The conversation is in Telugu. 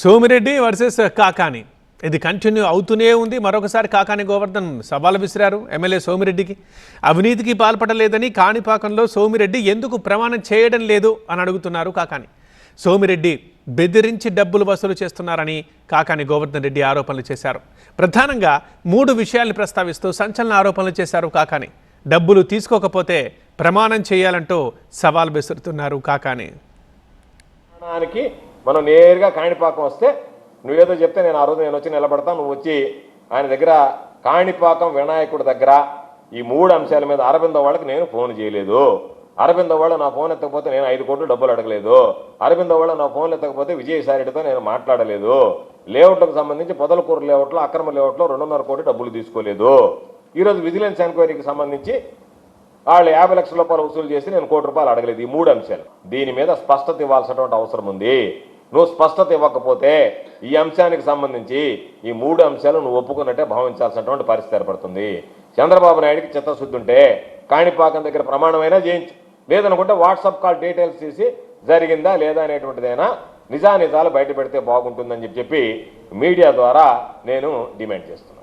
సోమిరెడ్డి వర్సెస్ కాకాని ఇది కంటిన్యూ అవుతూనే ఉంది. మరొకసారి కాకాని గోవర్ధన్ సవాలు విసిరారు ఎమ్మెల్యే సోమిరెడ్డికి. అవినీతికి పాల్పడలేదని కాణిపాకంలో సోమిరెడ్డి ఎందుకు ప్రమాణం చేయడం లేదు అని అడుగుతున్నారు కాకాని. సోమిరెడ్డి బెదిరించి డబ్బులు వసూలు చేస్తున్నారని కాకాని గోవర్ధన్ రెడ్డి ఆరోపణలు చేశారు. ప్రధానంగా 3 విషయాల్ని ప్రస్తావిస్తూ సంచలన ఆరోపణలు చేశారు కాకాని. డబ్బులు తీసుకోకపోతే ప్రమాణం చేయాలంటూ సవాల్ విసురుతున్నారు కాకాని. మనం నేరుగా కాణిపాకం వస్తే నువ్వేదో చెప్తే నేను ఆ రోజు నేను వచ్చి నిలబడతా, నువ్వు వచ్చి ఆయన దగ్గర కాణిపాకం వినాయకుడి దగ్గర ఈ 3 అంశాల మీద అరవిందో వాళ్ళకి నేను ఫోన్ చేయలేదు, అరవిందో వాళ్ళు నా ఫోన్ ఎత్తకపోతే నేను 5 కోట్లు డబ్బులు అడగలేదు, అరవిందో వాళ్ళు నా ఫోన్లు ఎత్తకపోతే విజయసాయిరెడ్డితో నేను మాట్లాడలేదు, లేఅవుట్లకు సంబంధించి పొదలకూరు లేఅవుట్లో అక్రమ లేఅవుట్లో 2.5 కోట్లు డబ్బులు తీసుకోలేదు, ఈరోజు విజిలెన్స్ ఎంక్వైరీకి సంబంధించి వాళ్ళు 50 లక్షల రూపాయలు వసూలు చేసి నేను 1 కోటి రూపాయలు అడగలేదు. ఈ 3 అంశాలు దీని మీద స్పష్టత ఇవ్వాల్సినటువంటి అవసరం ఉంది. నువ్వు స్పష్టత ఇవ్వకపోతే ఈ అంశానికి సంబంధించి ఈ 3 అంశాలు నువ్వు ఒప్పుకున్నట్టే భావించాల్సినటువంటి పరిస్థితి ఏర్పడుతుంది. చంద్రబాబు నాయుడికి చిత్తశుద్ధి ఉంటే కాణిపాకం దగ్గర ప్రమాణమైనా చేయించు, లేదనుకుంటే వాట్సాప్ కాల్ డీటెయిల్స్ తీసి జరిగిందా లేదా అనేటువంటిదైనా నిజానిజాలు బయట పెడితే బాగుంటుందని చెప్పి మీడియా ద్వారా నేను డిమాండ్ చేస్తున్నాను.